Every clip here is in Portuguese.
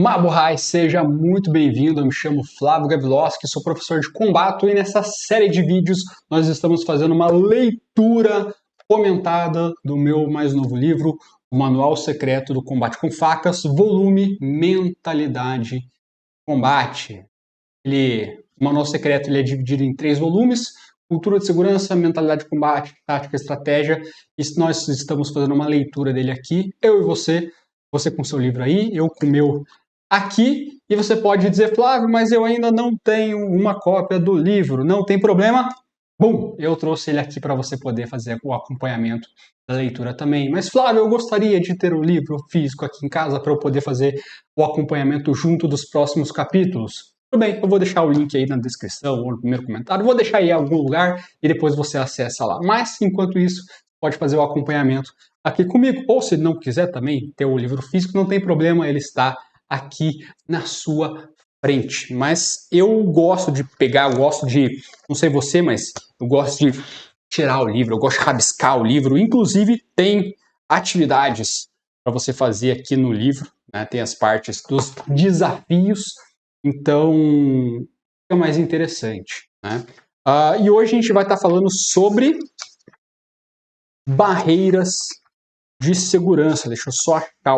Mabuhay, seja muito bem-vindo. Eu me chamo Flávio Gaviloski, sou professor de combate e nessa série de vídeos nós estamos fazendo uma leitura comentada do meu mais novo livro, O Manual Secreto do Combate com Facas, volume Mentalidade Combate. O Manual Secreto é dividido em 3 volumes: Cultura de Segurança, Mentalidade de Combate, Tática e Estratégia. E nós estamos fazendo uma leitura dele aqui, eu e você com seu livro aí, eu com o meu aqui, e você pode dizer, Flávio, mas eu ainda não tenho uma cópia do livro. Não tem problema. Bom, eu trouxe ele aqui para você poder fazer o acompanhamento da leitura também. Mas, Flávio, eu gostaria de ter o livro físico aqui em casa para eu poder fazer o acompanhamento junto dos próximos capítulos. Tudo bem, eu vou deixar o link aí na descrição ou no primeiro comentário. Vou deixar aí em algum lugar e depois você acessa lá. Mas, enquanto isso, pode fazer o acompanhamento aqui comigo. Ou se não quiser também ter o livro físico, não tem problema, ele está aqui na sua frente. Mas eu gosto de pegar, não sei você, mas eu gosto de tirar o livro, eu gosto de rabiscar o livro. Inclusive tem atividades para você fazer aqui no livro, né? Tem as partes dos desafios, então é mais interessante, né? E hoje a gente vai estar falando sobre barreiras de segurança. Deixa eu só achar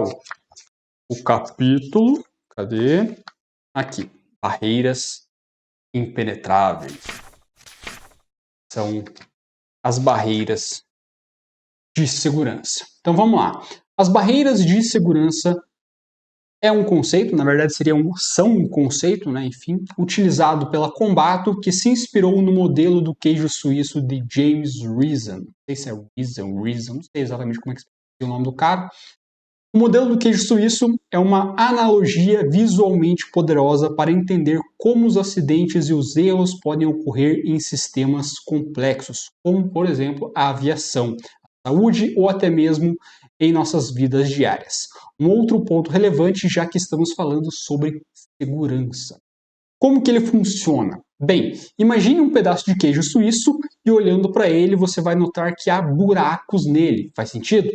o capítulo. Cadê? Aqui. Barreiras impenetráveis. São as barreiras de segurança. Então vamos lá. As barreiras de segurança é um conceito, na verdade são um conceito, né, enfim, utilizado pela Combato, que se inspirou no modelo do queijo suíço de James Reason. Não sei se é Reason, não sei exatamente como é que é o nome do cara. O modelo do queijo suíço é uma analogia visualmente poderosa para entender como os acidentes e os erros podem ocorrer em sistemas complexos, como, por exemplo, a aviação, a saúde ou até mesmo em nossas vidas diárias. Um outro ponto relevante, já que estamos falando sobre segurança. Como que ele funciona? Bem, imagine um pedaço de queijo suíço e olhando para ele você vai notar que há buracos nele. Faz sentido?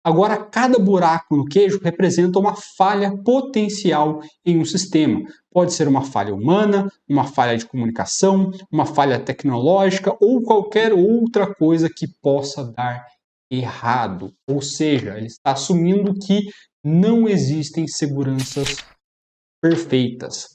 Agora, cada buraco no queijo representa uma falha potencial em um sistema. Pode ser uma falha humana, uma falha de comunicação, uma falha tecnológica ou qualquer outra coisa que possa dar errado. Ou seja, ele está assumindo que não existem seguranças perfeitas.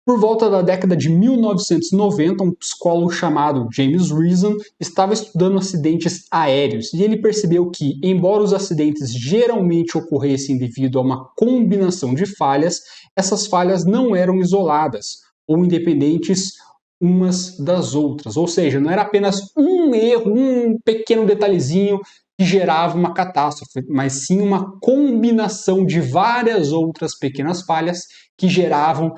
Por volta da década de 1990, um psicólogo chamado James Reason estava estudando acidentes aéreos e ele percebeu que, embora os acidentes geralmente ocorressem devido a uma combinação de falhas, essas falhas não eram isoladas ou independentes umas das outras. Ou seja, não era apenas um erro, um pequeno detalhezinho que gerava uma catástrofe, mas sim uma combinação de várias outras pequenas falhas que geravam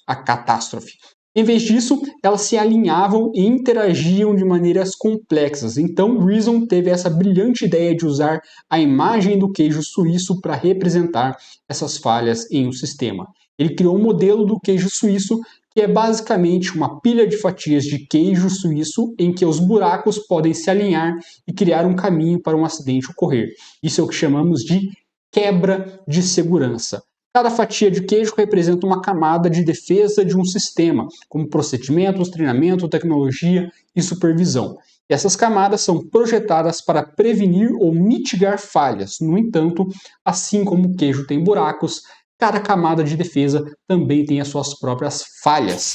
a catástrofe. Em vez disso, elas se alinhavam e interagiam de maneiras complexas. Então, Reason teve essa brilhante ideia de usar a imagem do queijo suíço para representar essas falhas em um sistema. Ele criou um modelo do queijo suíço que é basicamente uma pilha de fatias de queijo suíço em que os buracos podem se alinhar e criar um caminho para um acidente ocorrer. Isso é o que chamamos de quebra de segurança. Cada fatia de queijo representa uma camada de defesa de um sistema, como procedimentos, treinamento, tecnologia e supervisão. E essas camadas são projetadas para prevenir ou mitigar falhas. No entanto, assim como o queijo tem buracos, cada camada de defesa também tem as suas próprias falhas,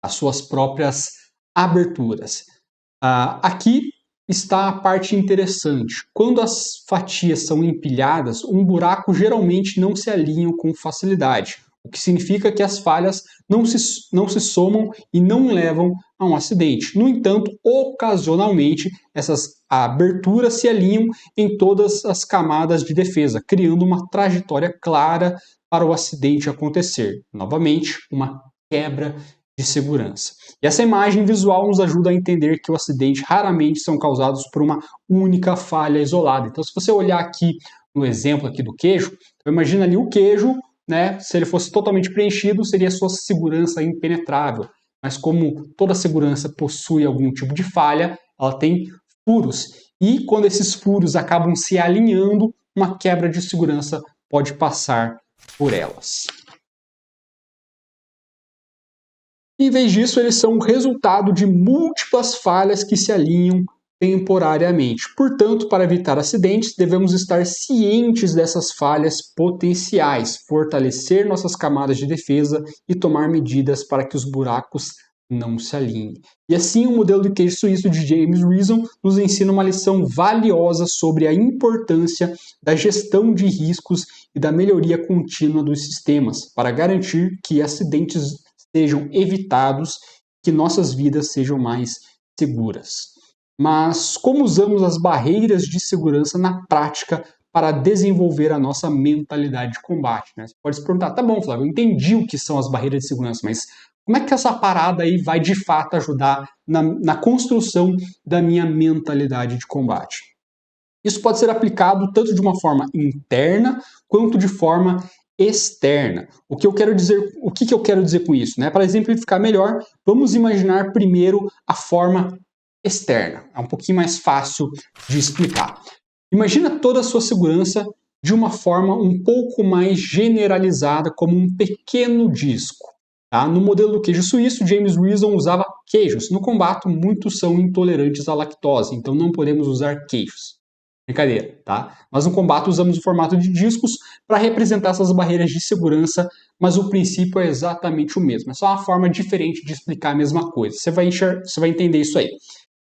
as suas próprias aberturas. Aqui está a parte interessante. Quando as fatias são empilhadas, um buraco geralmente não se alinha com facilidade, o que significa que as falhas não se somam e não levam a um acidente. No entanto, ocasionalmente, essas aberturas se alinham em todas as camadas de defesa, criando uma trajetória clara para o acidente acontecer. Novamente, uma quebra de segurança. E essa imagem visual nos ajuda a entender que o acidente raramente são causados por uma única falha isolada. Então, se você olhar aqui no exemplo aqui do queijo, imagina ali o queijo, né? Se ele fosse totalmente preenchido, seria sua segurança impenetrável. Mas como toda segurança possui algum tipo de falha, ela tem furos. E quando esses furos acabam se alinhando, uma quebra de segurança pode passar por elas. Em vez disso, eles são o resultado de múltiplas falhas que se alinham temporariamente. Portanto, para evitar acidentes, devemos estar cientes dessas falhas potenciais, fortalecer nossas camadas de defesa e tomar medidas para que os buracos não se alinhem. E assim, o modelo de queijo suíço de James Reason nos ensina uma lição valiosa sobre a importância da gestão de riscos e da melhoria contínua dos sistemas para garantir que acidentes sejam evitados, que nossas vidas sejam mais seguras. Mas como usamos as barreiras de segurança na prática para desenvolver a nossa mentalidade de combate? Né? Você pode se perguntar, tá bom, Flávio, eu entendi o que são as barreiras de segurança, mas como é que essa parada aí vai de fato ajudar na construção da minha mentalidade de combate? Isso pode ser aplicado tanto de uma forma interna quanto de forma externa. O que eu quero dizer com isso? Né? Para exemplificar melhor, vamos imaginar primeiro a forma externa. É um pouquinho mais fácil de explicar. Imagina toda a sua segurança de uma forma um pouco mais generalizada, como um pequeno disco. Tá? No modelo do queijo suíço, James Reason usava queijos. No combate, muitos são intolerantes à lactose, então não podemos usar queijos. Brincadeira, tá? Mas no combate usamos o formato de discos para representar essas barreiras de segurança, mas o princípio é exatamente o mesmo. É só uma forma diferente de explicar a mesma coisa. Você vai entender isso aí.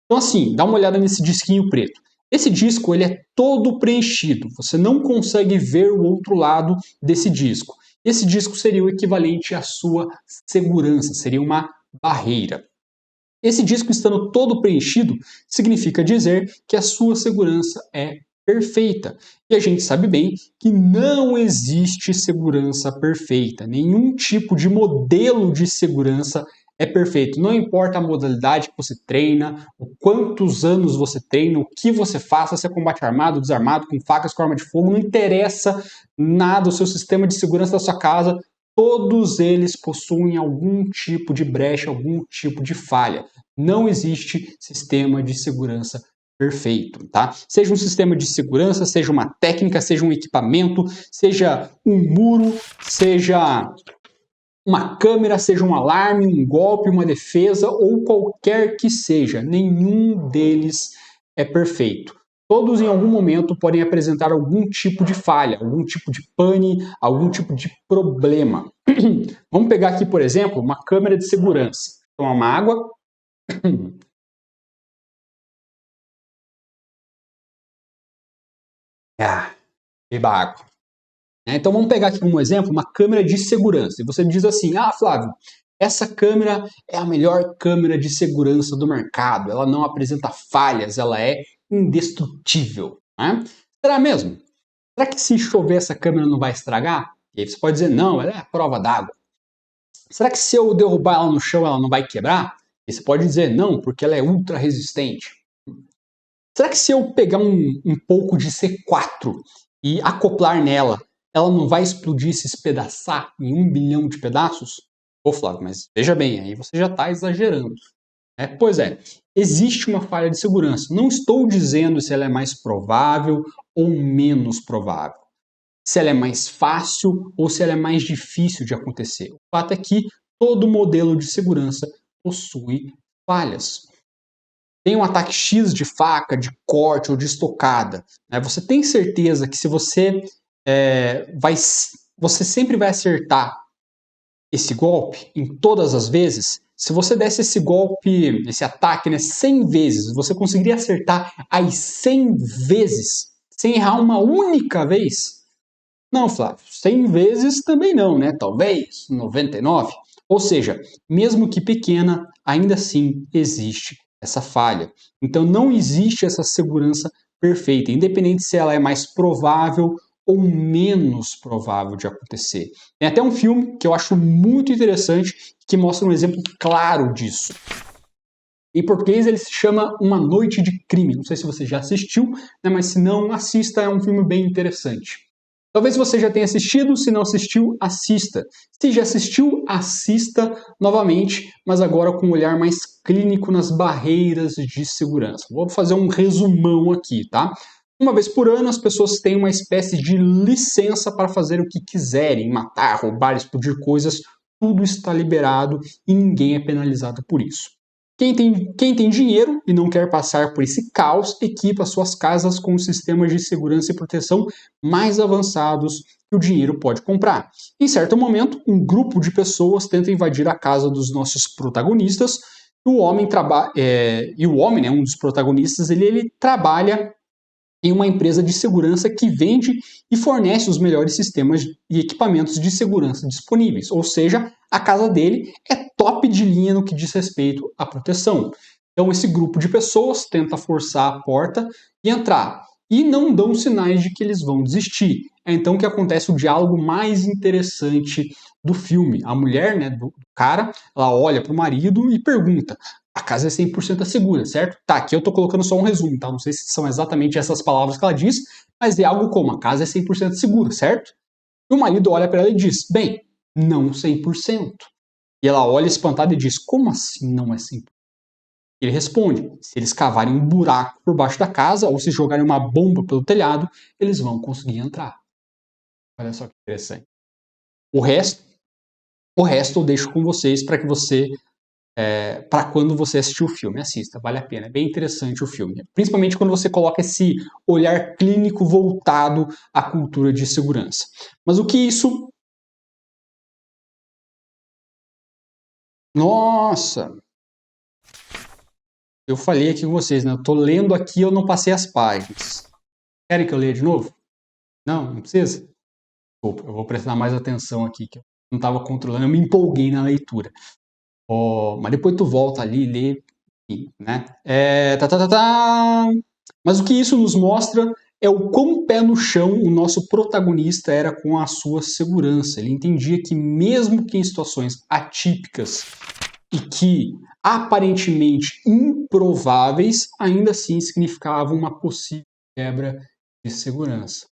Então assim, dá uma olhada nesse disquinho preto. Esse disco ele é todo preenchido. Você não consegue ver o outro lado desse disco. Esse disco seria o equivalente à sua segurança, seria uma barreira. Esse disco estando todo preenchido significa dizer que a sua segurança é perfeita. E a gente sabe bem que não existe segurança perfeita. Nenhum tipo de modelo de segurança é perfeito. Não importa a modalidade que você treina, o quantos anos você treina, o que você faça, se é combate armado, desarmado, com facas, com arma de fogo, não interessa nada, o seu sistema de segurança da sua casa, todos eles possuem algum tipo de brecha, algum tipo de falha. Não existe sistema de segurança perfeito, tá? Seja um sistema de segurança, seja uma técnica, seja um equipamento, seja um muro, seja uma câmera, seja um alarme, um golpe, uma defesa ou qualquer que seja, nenhum deles é perfeito. Todos em algum momento podem apresentar algum tipo de falha, algum tipo de pane, algum tipo de problema. Vamos pegar aqui, por exemplo, uma câmera de segurança. Tomar uma água. Beba água. Então vamos pegar aqui como exemplo uma câmera de segurança. E você diz assim, Flávio, essa câmera é a melhor câmera de segurança do mercado. Ela não apresenta falhas, ela é indestrutível. Né? Será mesmo? Será que se chover essa câmera não vai estragar? E aí você pode dizer, não, ela é a prova d'água. Será que se eu derrubar ela no chão ela não vai quebrar? E você pode dizer, não, porque ela é ultra resistente. Será que se eu pegar um pouco de C4 e acoplar nela, ela não vai explodir e se espedaçar em 1 bilhão de pedaços? Ô Flávio, mas veja bem, aí você já está exagerando. Pois é, existe uma falha de segurança. Não estou dizendo se ela é mais provável ou menos provável. Se ela é mais fácil ou se ela é mais difícil de acontecer. O fato é que todo modelo de segurança possui falhas. Tem um ataque X de faca, de corte ou de estocada. Você tem certeza que se você sempre vai acertar esse golpe em todas as vezes? Se você desse esse golpe, esse ataque, 100 vezes, você conseguiria acertar as 100 vezes sem errar uma única vez? Não, Flávio, 100 vezes também não, né? Talvez 99. Ou seja, mesmo que pequena, ainda assim existe essa falha. Então não existe essa segurança perfeita, independente se ela é mais provável ou menos provável de acontecer. Tem até um filme que eu acho muito interessante que mostra um exemplo claro disso. Em português ele se chama Uma Noite de Crime. Não sei se você já assistiu, mas se não, assista, é um filme bem interessante. Talvez você já tenha assistido, se não assistiu, assista. Se já assistiu, assista novamente, mas agora com um olhar mais clínico nas barreiras de segurança. Vou fazer um resumão aqui, tá? Uma vez por ano, as pessoas têm uma espécie de licença para fazer o que quiserem, matar, roubar, explodir coisas, tudo está liberado e ninguém é penalizado por isso. Quem tem dinheiro e não quer passar por esse caos, equipa suas casas com sistemas de segurança e proteção mais avançados que o dinheiro pode comprar. Em certo momento, um grupo de pessoas tenta invadir a casa dos nossos protagonistas e o homem, né, um dos protagonistas, ele trabalha em uma empresa de segurança que vende e fornece os melhores sistemas e equipamentos de segurança disponíveis. Ou seja, a casa dele é top de linha no que diz respeito à proteção. Então, esse grupo de pessoas tenta forçar a porta e entrar. E não dão sinais de que eles vão desistir. É então que acontece o diálogo mais interessante do filme. A mulher, né, do cara, ela olha para o marido e pergunta: a casa é 100% segura, certo? Tá, aqui eu tô colocando só um resumo, tá? Não sei se são exatamente essas palavras que ela diz, mas é algo como: a casa é 100% segura, certo? E o marido olha para ela e diz: bem, não 100%. E ela olha espantada e diz: como assim não é 100%? Ele responde: se eles cavarem um buraco por baixo da casa ou se jogarem uma bomba pelo telhado, eles vão conseguir entrar. Olha só que interessante. O resto, o resto eu deixo com vocês para que você para quando você assistir o filme. Assista, vale a pena. É bem interessante o filme. Principalmente quando você coloca esse olhar clínico voltado à cultura de segurança. Mas o que isso... Nossa! Eu falei aqui com vocês, né? Eu tô lendo aqui, eu não passei as páginas. Querem que eu leia de novo? Não, não precisa? Desculpa, eu vou prestar mais atenção aqui, que eu não estava controlando, eu me empolguei na leitura. Mas depois tu volta ali e lê, né? Mas o que isso nos mostra é o quão pé no chão o nosso protagonista era com a sua segurança. Ele entendia que mesmo que em situações atípicas e que aparentemente improváveis, ainda assim significavam uma possível quebra de segurança.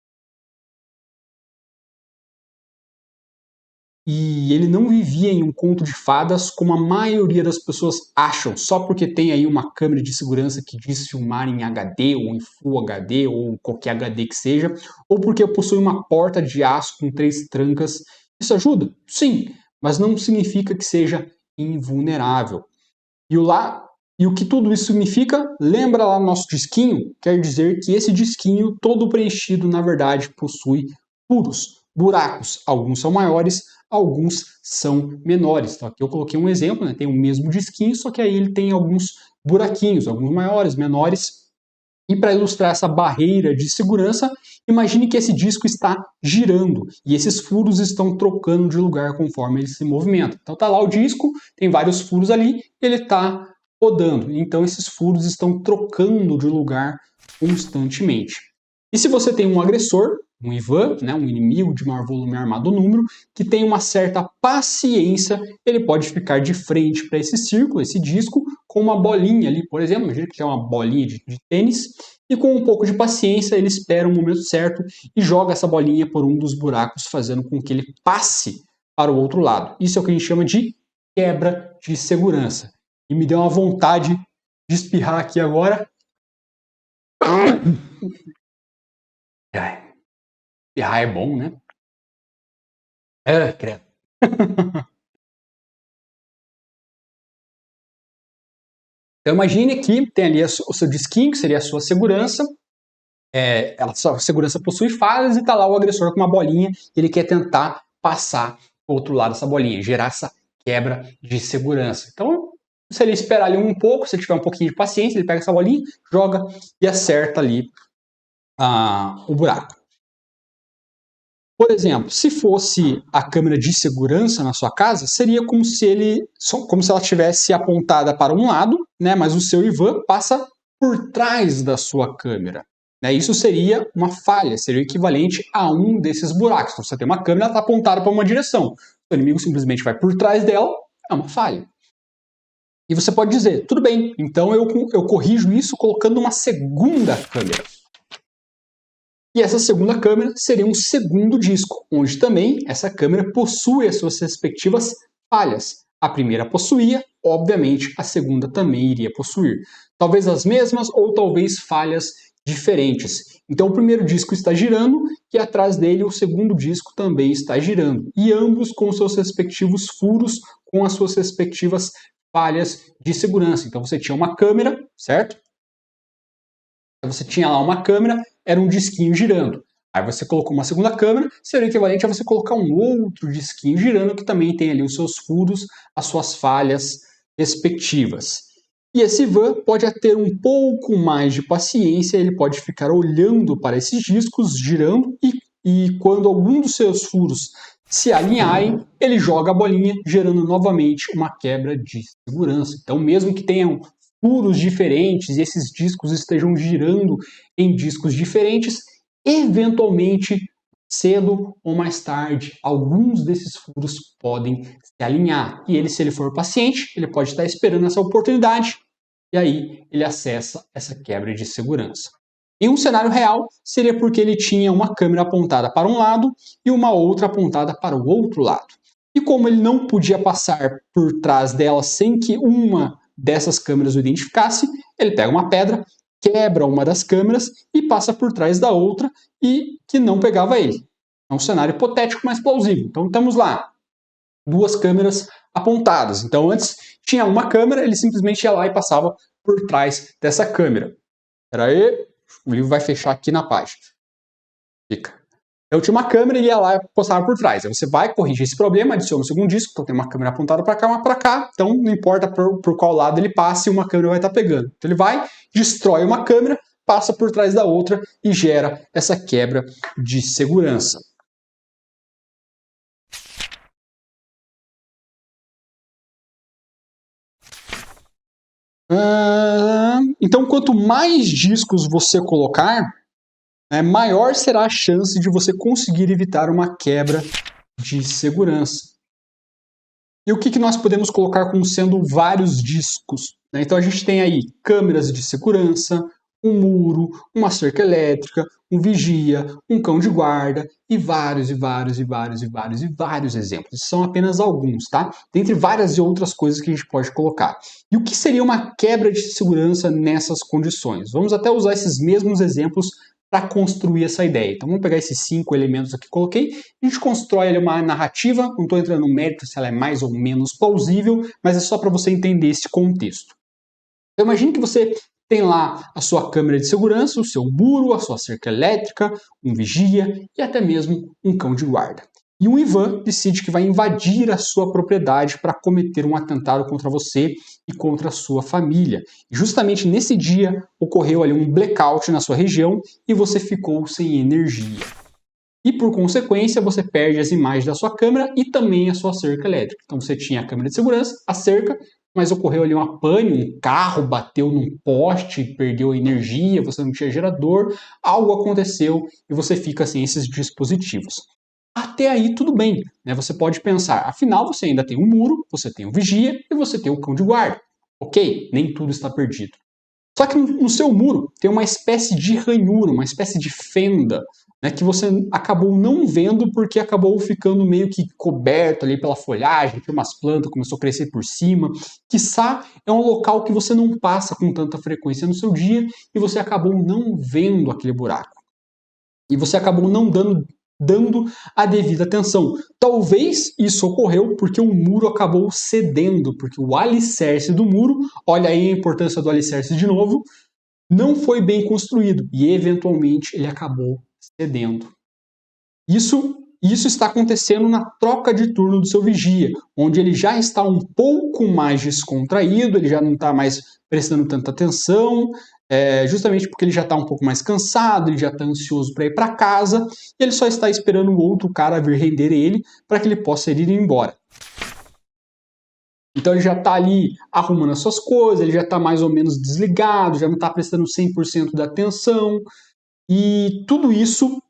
E ele não vivia em um conto de fadas como a maioria das pessoas acham, só porque tem aí uma câmera de segurança que diz filmar em HD ou em Full HD ou qualquer HD que seja, ou porque possui uma porta de aço com 3 trancas. Isso ajuda? Sim, mas não significa que seja invulnerável. E o que tudo isso significa? Lembra lá no nosso disquinho? Quer dizer que esse disquinho todo preenchido, na verdade, possui furos, buracos. Alguns são maiores, alguns são menores. Então aqui eu coloquei um exemplo, né? Tem o mesmo disquinho, só que aí ele tem alguns buraquinhos, alguns maiores, menores. E para ilustrar essa barreira de segurança, imagine que esse disco está girando e esses furos estão trocando de lugar conforme ele se movimenta. Então tá lá o disco, tem vários furos ali, ele está rodando. Então esses furos estão trocando de lugar constantemente. E se você tem um agressor, um Ivan, né, um inimigo de maior volume armado ou número, que tem uma certa paciência, ele pode ficar de frente para esse círculo, esse disco, com uma bolinha ali, por exemplo, imagina que é uma bolinha de tênis, e com um pouco de paciência ele espera o momento certo e joga essa bolinha por um dos buracos, fazendo com que ele passe para o outro lado. Isso é o que a gente chama de quebra de segurança. E me deu uma vontade de espirrar aqui agora. Espirrar é bom, né? Credo. Então imagine que tem ali o seu disquinho, que seria a sua segurança. A sua segurança possui falhas e está lá o agressor com uma bolinha e ele quer tentar passar para o outro lado dessa bolinha, gerar essa quebra de segurança. Então, se ele esperar ali um pouco, se tiver um pouquinho de paciência, ele pega essa bolinha, joga e acerta ali o buraco. Por exemplo, se fosse a câmera de segurança na sua casa, seria como se ela estivesse apontada para um lado, né, mas o seu Ivan passa por trás da sua câmera. Né? Isso seria uma falha, seria o equivalente a um desses buracos. Então, você tem uma câmera, ela está apontada para uma direção. O inimigo simplesmente vai por trás dela, é uma falha. E você pode dizer, tudo bem, então eu corrijo isso colocando uma segunda câmera. E essa segunda câmera seria um segundo disco, onde também essa câmera possui as suas respectivas falhas. A primeira possuía, obviamente a segunda também iria possuir. Talvez as mesmas ou talvez falhas diferentes. Então o primeiro disco está girando e atrás dele o segundo disco também está girando. E ambos com seus respectivos furos, com as suas respectivas falhas de segurança. Então você tinha uma câmera, certo? Você tinha lá uma câmera, era um disquinho girando. Aí você colocou uma segunda câmera, seria o equivalente a você colocar um outro disquinho girando que também tem ali os seus furos, as suas falhas respectivas. E esse Ivan pode ter um pouco mais de paciência, ele pode ficar olhando para esses discos girando e quando algum dos seus furos se alinharem, ele joga a bolinha, gerando novamente uma quebra de segurança. Então, mesmo que tenham furos diferentes e esses discos estejam girando em discos diferentes, eventualmente, cedo ou mais tarde, alguns desses furos podem se alinhar. E ele, se ele for paciente, ele pode estar esperando essa oportunidade e aí ele acessa essa quebra de segurança. Em um cenário real, seria porque ele tinha uma câmera apontada para um lado e uma outra apontada para o outro lado. E como ele não podia passar por trás dela sem que uma dessas câmeras o identificasse, ele pega uma pedra, quebra uma das câmeras e passa por trás da outra e que não pegava ele. É um cenário hipotético, mas plausível. Então temos lá duas câmeras apontadas. Então antes tinha uma câmera, ele simplesmente ia lá e passava por trás dessa câmera. Espera aí, o livro vai fechar aqui na página. Fica. Eu tinha uma câmera e ele ia lá e passava por trás. Aí você vai, corrigir esse problema, adiciona o segundo disco, então tem uma câmera apontada para cá, uma para cá, então não importa por qual lado ele passe, uma câmera vai estar pegando. Então ele vai, destrói uma câmera, passa por trás da outra e gera essa quebra de segurança. Então, quanto mais discos você colocar, maior será a chance de você conseguir evitar uma quebra de segurança. E o que nós podemos colocar como sendo vários discos? Então a gente tem aí câmeras de segurança, um muro, uma cerca elétrica, um vigia, um cão de guarda e vários exemplos. São apenas alguns, tá? Dentre várias e outras coisas que a gente pode colocar. E o que seria uma quebra de segurança nessas condições? Vamos até usar esses mesmos exemplos para construir essa ideia. Então vamos pegar esses 5 elementos aqui que coloquei, a gente constrói ali uma narrativa, não estou entrando no mérito se ela é mais ou menos plausível, mas é só para você entender esse contexto. Então imagine que você tem lá a sua câmera de segurança, o seu muro, a sua cerca elétrica, um vigia e até mesmo um cão de guarda. E um Ivan decide que vai invadir a sua propriedade para cometer um atentado contra você e contra a sua família. E justamente nesse dia ocorreu ali um blackout na sua região e você ficou sem energia. E por consequência você perde as imagens da sua câmera e também a sua cerca elétrica. Então você tinha a câmera de segurança, a cerca, mas ocorreu ali uma pane, um carro bateu num poste, perdeu energia, você não tinha gerador, algo aconteceu e você fica sem esses dispositivos. Até aí tudo bem, né? Você pode pensar, afinal você ainda tem um muro, você tem um vigia e você tem o cão de guarda. Ok, nem tudo está perdido. Só que no seu muro tem uma espécie de ranhura, uma espécie de fenda, né, que você acabou não vendo porque acabou ficando meio que coberto ali pela folhagem, por umas plantas, começou a crescer por cima. Quiçá é um local que você não passa com tanta frequência no seu dia e você acabou não vendo aquele buraco. E você acabou não dando a devida atenção. Talvez isso ocorreu porque o muro acabou cedendo, porque o alicerce do muro, olha aí a importância do alicerce de novo, não foi bem construído e eventualmente ele acabou cedendo. Isso está acontecendo na troca de turno do seu vigia, onde ele já está um pouco mais descontraído, ele já não está mais prestando tanta atenção, justamente porque ele já está um pouco mais cansado, ele já está ansioso para ir para casa, e ele só está esperando o outro cara vir render ele para que ele possa ir embora. Então ele já está ali arrumando as suas coisas, ele já está mais ou menos desligado, já não está prestando 100% da atenção, e tudo isso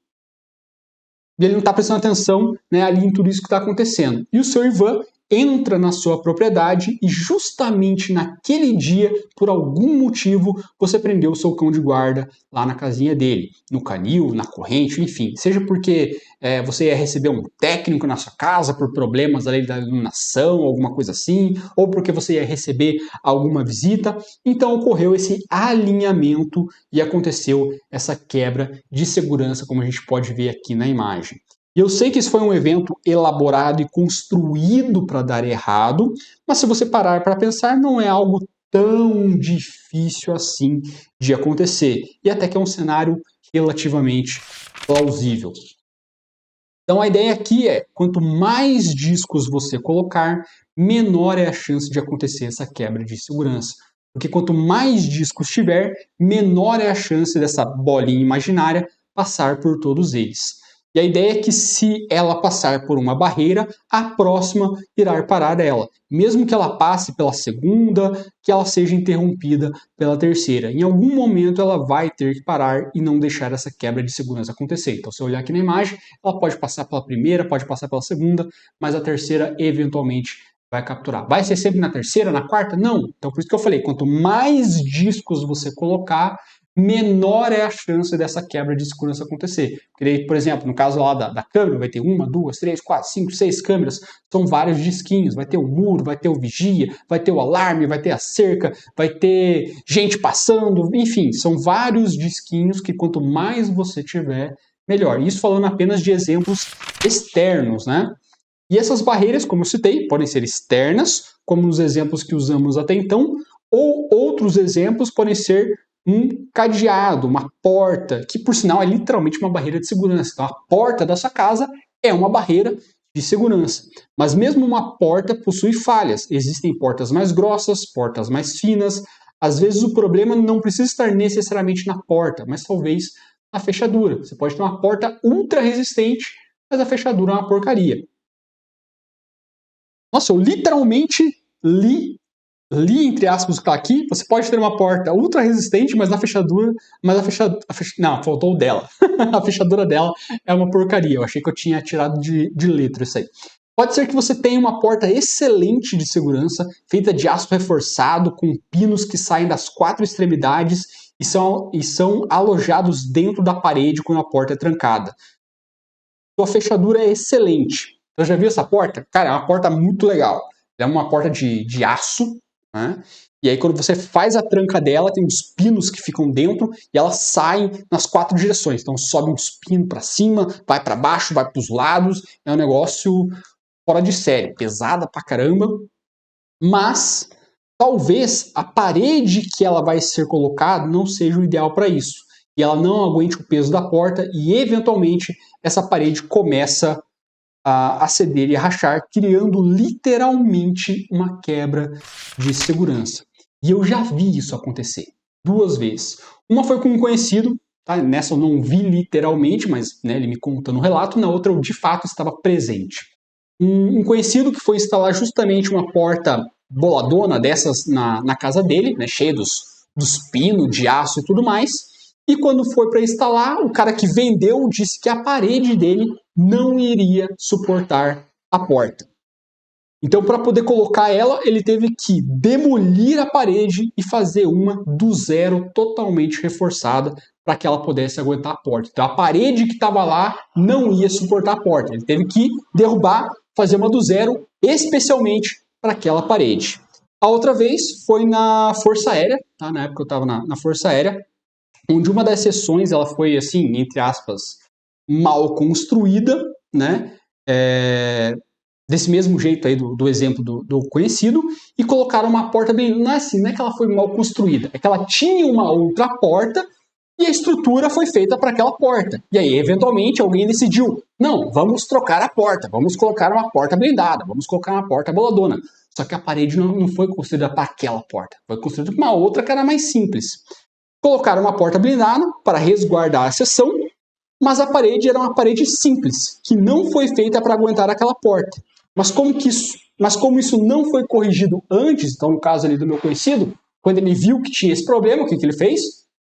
ele não está prestando atenção, né, ali em tudo isso que está acontecendo. E o seu Ivan, entra na sua propriedade e justamente naquele dia, por algum motivo, você prendeu o seu cão de guarda lá na casinha dele, no canil, na corrente, enfim. Seja porque você ia receber um técnico na sua casa por problemas ali da iluminação, alguma coisa assim, ou porque você ia receber alguma visita. Então ocorreu esse alinhamento e aconteceu essa quebra de segurança, como a gente pode ver aqui na imagem. E eu sei que isso foi um evento elaborado e construído para dar errado, mas se você parar para pensar, não é algo tão difícil assim de acontecer. E até que é um cenário relativamente plausível. Então a ideia aqui é, quanto mais discos você colocar, menor é a chance de acontecer essa quebra de segurança. Porque quanto mais discos tiver, menor é a chance dessa bolinha imaginária passar por todos eles. E a ideia é que se ela passar por uma barreira, a próxima irá parar ela. Mesmo que ela passe pela segunda, que ela seja interrompida pela terceira. Em algum momento ela vai ter que parar e não deixar essa quebra de segurança acontecer. Então, se eu olhar aqui na imagem, ela pode passar pela primeira, pode passar pela segunda, mas a terceira eventualmente vai capturar. Vai ser sempre na terceira, na quarta? Não. Então, por isso que eu falei, quanto mais discos você colocar, menor é a chance dessa quebra de segurança acontecer. Porque, por exemplo, no caso lá da câmera, vai ter 1, 2, 3, 4, 5, 6 câmeras, são vários disquinhos, vai ter o muro, vai ter o vigia, vai ter o alarme, vai ter a cerca, vai ter gente passando, enfim, são vários disquinhos que quanto mais você tiver, melhor. Isso falando apenas de exemplos externos, né? E essas barreiras, como eu citei, podem ser externas, como nos exemplos que usamos até então, ou outros exemplos podem ser um cadeado, uma porta, que por sinal é literalmente uma barreira de segurança. Então a porta da sua casa é uma barreira de segurança. Mas mesmo uma porta possui falhas. Existem portas mais grossas, portas mais finas. Às vezes o problema não precisa estar necessariamente na porta, mas talvez na fechadura. Você pode ter uma porta ultra resistente, mas a fechadura é uma porcaria. Nossa, eu literalmente li entre aspas o que está aqui. Você pode ter uma porta ultra resistente, mas na fechadura, não, faltou o dela. A fechadura dela é uma porcaria. Eu achei que eu tinha tirado de letra isso aí. Pode ser que você tenha uma porta excelente de segurança, feita de aço reforçado, com pinos que saem das 4 extremidades e são alojados dentro da parede quando a porta é trancada. Sua fechadura é excelente. Eu já vi essa porta? Cara, é uma porta muito legal. É uma porta de aço, né? E aí quando você faz a tranca dela, tem uns pinos que ficam dentro e elas saem nas 4 direções. Então sobe uns pinos para cima, vai para baixo, vai para os lados. É um negócio fora de série, pesada pra caramba. Mas talvez a parede que ela vai ser colocada não seja o ideal para isso. E ela não aguente o peso da porta e eventualmente essa parede começa a ceder e a rachar, criando literalmente uma quebra de segurança. E eu já vi isso acontecer 2 vezes. Uma foi com um conhecido, tá? Nessa eu não vi literalmente, mas né, ele me contou no relato. Na outra eu de fato estava presente. Um conhecido que foi instalar justamente uma porta boladona dessas na casa dele, né, cheia dos pinos, de aço e tudo mais. E quando foi para instalar, o cara que vendeu disse que a parede dele não iria suportar a porta. Então, para poder colocar ela, ele teve que demolir a parede e fazer uma do zero, totalmente reforçada, para que ela pudesse aguentar a porta. Então, a parede que estava lá não ia suportar a porta. Ele teve que derrubar, fazer uma do zero, especialmente para aquela parede. A outra vez foi na Força Aérea, tá? Na época eu estava na Força Aérea, onde uma das sessões ela foi, assim, entre aspas, mal construída, né? Desse mesmo jeito aí do exemplo do conhecido, e colocaram uma porta bem... Não é assim, não é que ela foi mal construída, é que ela tinha uma outra porta e a estrutura foi feita para aquela porta. E aí, eventualmente, alguém decidiu, não, vamos trocar a porta, vamos colocar uma porta blindada, vamos colocar uma porta boladona. Só que a parede não foi construída para aquela porta, foi construída para uma outra que era mais simples. Colocaram uma porta blindada para resguardar a seção, mas a parede era uma parede simples, que não foi feita para aguentar aquela porta. Mas como isso não foi corrigido antes, então no caso ali do meu conhecido, quando ele viu que tinha esse problema, o que ele fez?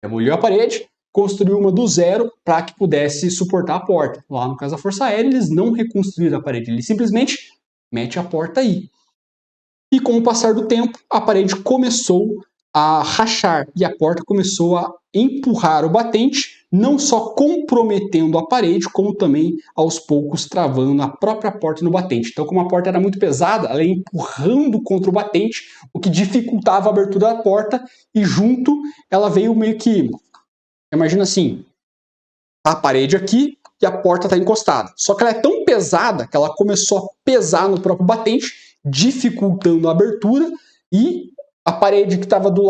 Demoliu a parede, construiu uma do zero para que pudesse suportar a porta. Lá no caso da Força Aérea, eles não reconstruíram a parede, eles simplesmente mete a porta aí. E com o passar do tempo, a parede começou a rachar e a porta começou a empurrar o batente, não só comprometendo a parede, como também aos poucos travando a própria porta no batente. Então, como a porta era muito pesada, ela ia empurrando contra o batente, o que dificultava a abertura da porta, e junto ela veio meio que, imagina assim, a parede aqui e a porta está encostada. Só que ela é tão pesada que ela começou a pesar no próprio batente, dificultando a abertura, e a parede que estava do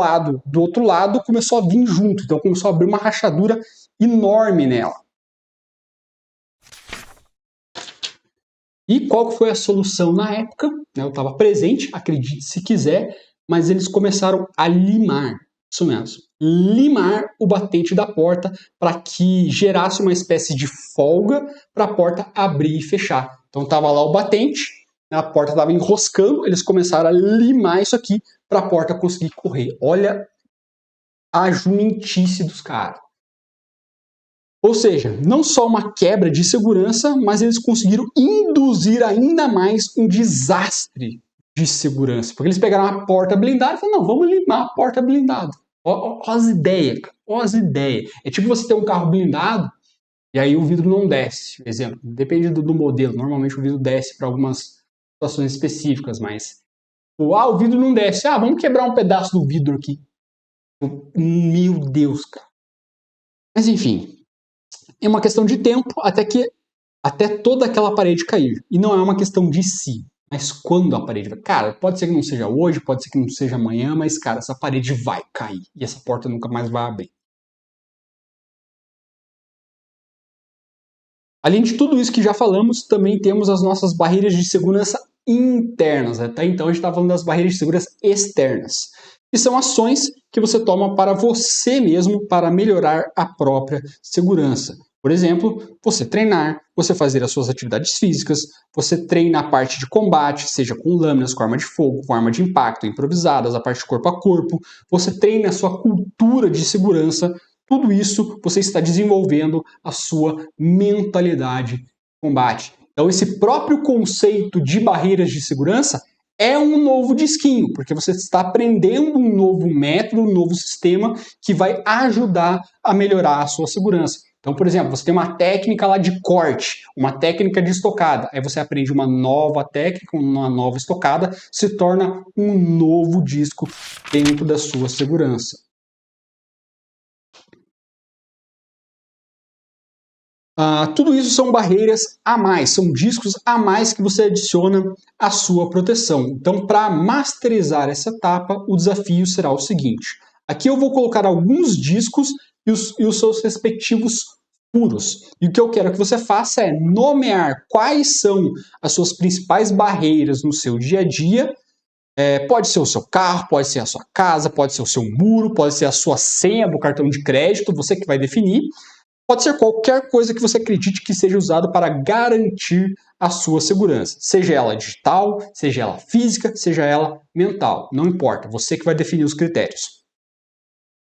outro lado, começou a vir junto. Então começou a abrir uma rachadura enorme nela. E qual foi a solução na época? Eu estava presente, acredite se quiser, mas eles começaram a limar. Isso mesmo. Limar o batente da porta para que gerasse uma espécie de folga para a porta abrir e fechar. Então estava lá o batente, a porta estava enroscando, eles começaram a limar isso aqui para a porta conseguir correr. Olha a jumentice dos caras. Ou seja, não só uma quebra de segurança, mas eles conseguiram induzir ainda mais um desastre de segurança. Porque eles pegaram a porta blindada e falaram, não, vamos limar a porta blindada. Ó as ideias, cara. Ó as ideias. É tipo você ter um carro blindado e aí o vidro não desce. Exemplo, depende do modelo. Normalmente o vidro desce para algumas situações específicas, mas o vidro não desce. Vamos quebrar um pedaço do vidro aqui. Meu Deus, cara. Mas enfim, é uma questão de tempo até toda aquela parede cair. E não é uma questão de si, mas quando a parede vai. Cara, pode ser que não seja hoje, pode ser que não seja amanhã, mas, cara, essa parede vai cair. E essa porta nunca mais vai abrir. Além de tudo isso que já falamos, também temos as nossas barreiras de segurança internas. Até então a gente está falando das barreiras de segurança externas, que são ações que você toma para você mesmo para melhorar a própria segurança. Por exemplo, você treinar, você fazer as suas atividades físicas, você treina a parte de combate, seja com lâminas, com arma de fogo, com arma de impacto, improvisadas, a parte de corpo a corpo, você treina a sua cultura de segurança. Tudo isso você está desenvolvendo a sua mentalidade de combate. Então, esse próprio conceito de barreiras de segurança é um novo disquinho, porque você está aprendendo um novo método, um novo sistema que vai ajudar a melhorar a sua segurança. Então, por exemplo, você tem uma técnica lá de corte, uma técnica de estocada, aí você aprende uma nova técnica, uma nova estocada, se torna um novo disco dentro da sua segurança. Tudo isso são barreiras a mais, são discos a mais que você adiciona à sua proteção. Então, para masterizar essa etapa, o desafio será o seguinte. Aqui eu vou colocar alguns discos e os seus respectivos furos. E o que eu quero que você faça é nomear quais são as suas principais barreiras no seu dia a dia. Pode ser o seu carro, pode ser a sua casa, pode ser o seu muro, pode ser a sua senha do cartão de crédito, você que vai definir. Pode ser qualquer coisa que você acredite que seja usado para garantir a sua segurança. Seja ela digital, seja ela física, seja ela mental. Não importa, você que vai definir os critérios.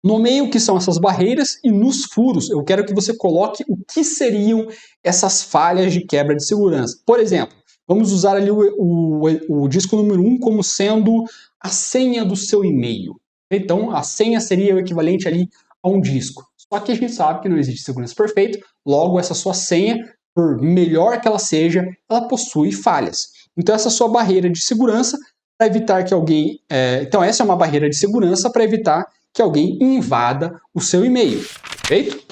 Nomeie o que são essas barreiras e nos furos eu quero que você coloque o que seriam essas falhas de quebra de segurança. Por exemplo, vamos usar ali o disco número 1 como sendo a senha do seu e-mail. Então, a senha seria o equivalente ali a um disco. Só que a gente sabe que não existe segurança perfeita, logo essa sua senha, por melhor que ela seja, ela possui falhas. Então essa sua barreira de segurança para evitar que alguém... Então essa é uma barreira de segurança para evitar que alguém invada o seu e-mail, perfeito?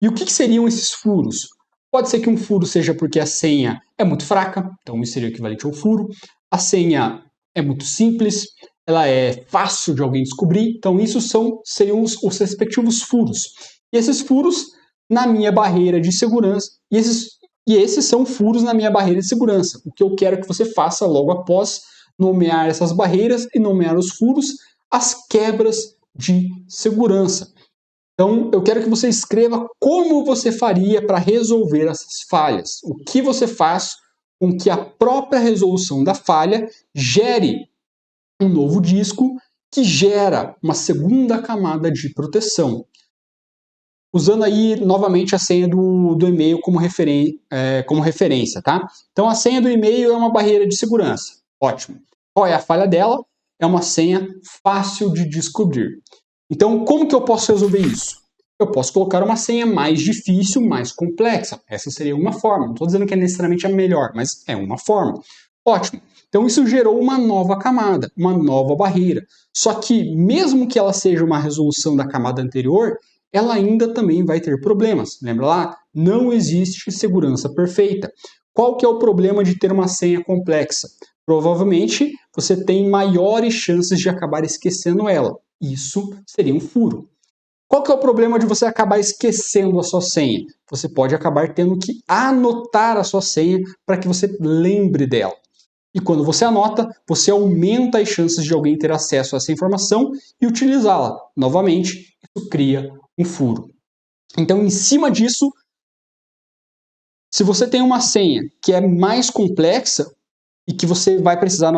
E o que seriam esses furos? Pode ser que um furo seja porque a senha é muito fraca, então isso seria o equivalente ao furo. A senha é muito simples, ela é fácil de alguém descobrir, então isso seriam os respectivos furos. E esses furos na minha barreira de segurança, e esses são furos na minha barreira de segurança. O que eu quero que você faça logo após nomear essas barreiras e nomear os furos, as quebras de segurança. Então, eu quero que você escreva como você faria para resolver essas falhas. O que você faz com que a própria resolução da falha gere um novo disco que gera uma segunda camada de proteção. usando aí novamente a senha do e-mail como referência, tá? Então a senha do e-mail é uma barreira de segurança. Ótimo. Qual é a falha dela? É uma senha fácil de descobrir. Então, como que eu posso resolver isso? Eu posso colocar uma senha mais difícil, mais complexa. Essa seria uma forma. Não estou dizendo que é necessariamente a melhor, mas é uma forma. Ótimo. Então, isso gerou uma nova camada, uma nova barreira. Só que, mesmo que ela seja uma resolução da camada anterior, ela ainda também vai ter problemas. Lembra lá? Não existe segurança perfeita. Qual que é o problema de ter uma senha complexa? Provavelmente você tem maiores chances de acabar esquecendo ela. Isso seria um furo. Qual que é o problema de você acabar esquecendo a sua senha? Você pode acabar tendo que anotar a sua senha para que você lembre dela. E quando você anota, você aumenta as chances de alguém ter acesso a essa informação e utilizá-la. Novamente, isso cria um furo. Então, em cima disso, se você tem uma senha que é mais complexa e que você vai precisar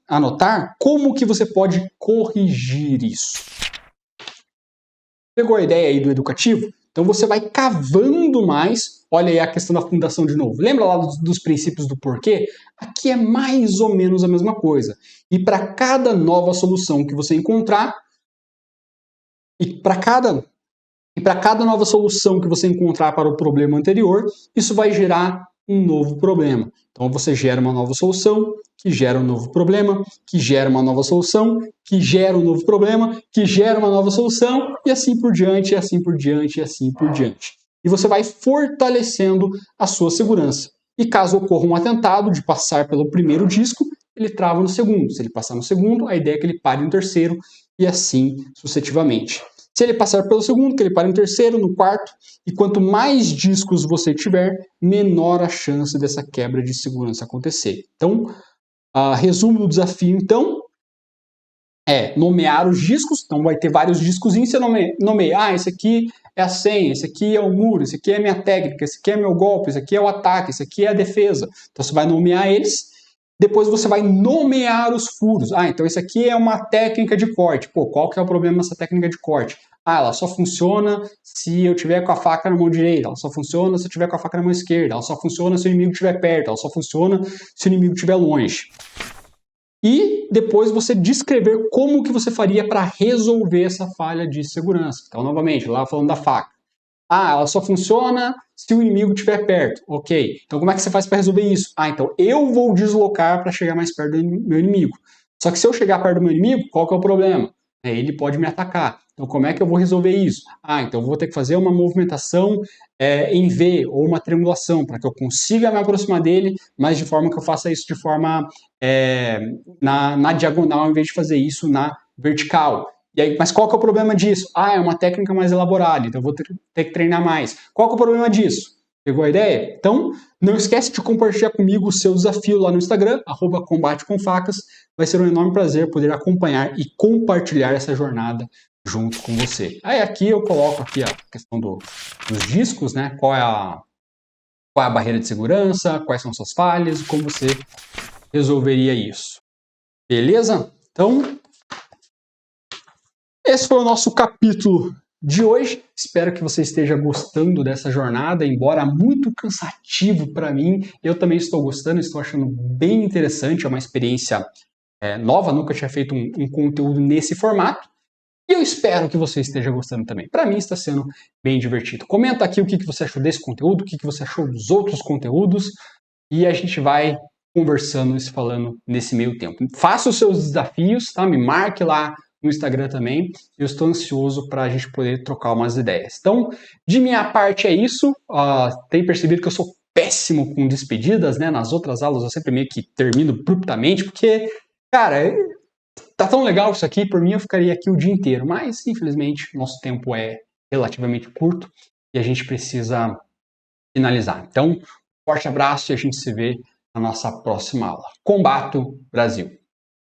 anotar, como que você pode corrigir isso? Pegou a ideia aí do educativo? Então você vai cavando mais. Olha aí a questão da fundação de novo. Lembra lá dos princípios do porquê? Aqui é mais ou menos a mesma coisa. E para cada nova solução que você encontrar, e para cada nova solução que você encontrar para o problema anterior, isso vai gerar um novo problema. Então você gera uma nova solução, que gera um novo problema, que gera uma nova solução, que gera um novo problema, que gera uma nova solução, e assim por diante, e assim por diante, e assim por diante. E você vai fortalecendo a sua segurança. E caso ocorra um atentado de passar pelo primeiro disco, ele trava no segundo. Se ele passar no segundo, a ideia é que ele pare no terceiro, e assim sucessivamente. Se ele passar pelo segundo, que ele pare no terceiro, no quarto, e quanto mais discos você tiver, menor a chance dessa quebra de segurança acontecer. Então, resumo do desafio, então, é nomear os discos. Então, vai ter vários discos, você nomeia, esse aqui é a senha, esse aqui é o muro, esse aqui é a minha técnica, esse aqui é meu golpe, esse aqui é o ataque, esse aqui é a defesa. Então, você vai nomear eles. Depois você vai nomear os furos. Então isso aqui é uma técnica de corte. Qual que é o problema dessa técnica de corte? Ela só funciona se eu tiver com a faca na mão direita. Ela só funciona se eu tiver com a faca na mão esquerda. Ela só funciona se o inimigo estiver perto. Ela só funciona se o inimigo estiver longe. E depois você descrever como que você faria para resolver essa falha de segurança. Então, novamente, lá falando da faca. Ela só funciona se o inimigo estiver perto. Ok. Então, como é que você faz para resolver isso? Então eu vou deslocar para chegar mais perto do meu inimigo. Só que se eu chegar perto do meu inimigo, qual que é o problema? Ele pode me atacar. Então, como é que eu vou resolver isso? Então eu vou ter que fazer uma movimentação em V ou uma triangulação para que eu consiga me aproximar dele, mas de forma que eu faça isso de forma na diagonal, em vez de fazer isso na vertical. E aí, mas qual que é o problema disso? É uma técnica mais elaborada, então eu vou ter que treinar mais. Qual que é o problema disso? Pegou a ideia? Então, não esquece de compartilhar comigo o seu desafio lá no Instagram, @combatecomfacas. Vai ser um enorme prazer poder acompanhar e compartilhar essa jornada junto com você. Aqui eu coloco aqui a questão dos discos, né? Qual é a barreira de segurança, quais são suas falhas, como você resolveria isso. Beleza? Então, esse foi o nosso capítulo de hoje. Espero que você esteja gostando dessa jornada, embora muito cansativo para mim. Eu também estou gostando, estou achando bem interessante, é uma experiência nova, nunca tinha feito um conteúdo nesse formato. E eu espero que você esteja gostando também. Para mim está sendo bem divertido. Comenta aqui o que você achou desse conteúdo, o que você achou dos outros conteúdos, e a gente vai conversando e se falando nesse meio tempo. Faça os seus desafios, tá? Me marque lá no Instagram também. Eu estou ansioso para a gente poder trocar umas ideias. Então, de minha parte é isso. Tem percebido que eu sou péssimo com despedidas, né? Nas outras aulas eu sempre meio que termino abruptamente, porque, cara, tá tão legal isso aqui, por mim eu ficaria aqui o dia inteiro. Mas, infelizmente, nosso tempo é relativamente curto e a gente precisa finalizar. Então, forte abraço e a gente se vê na nossa próxima aula. Combato Brasil!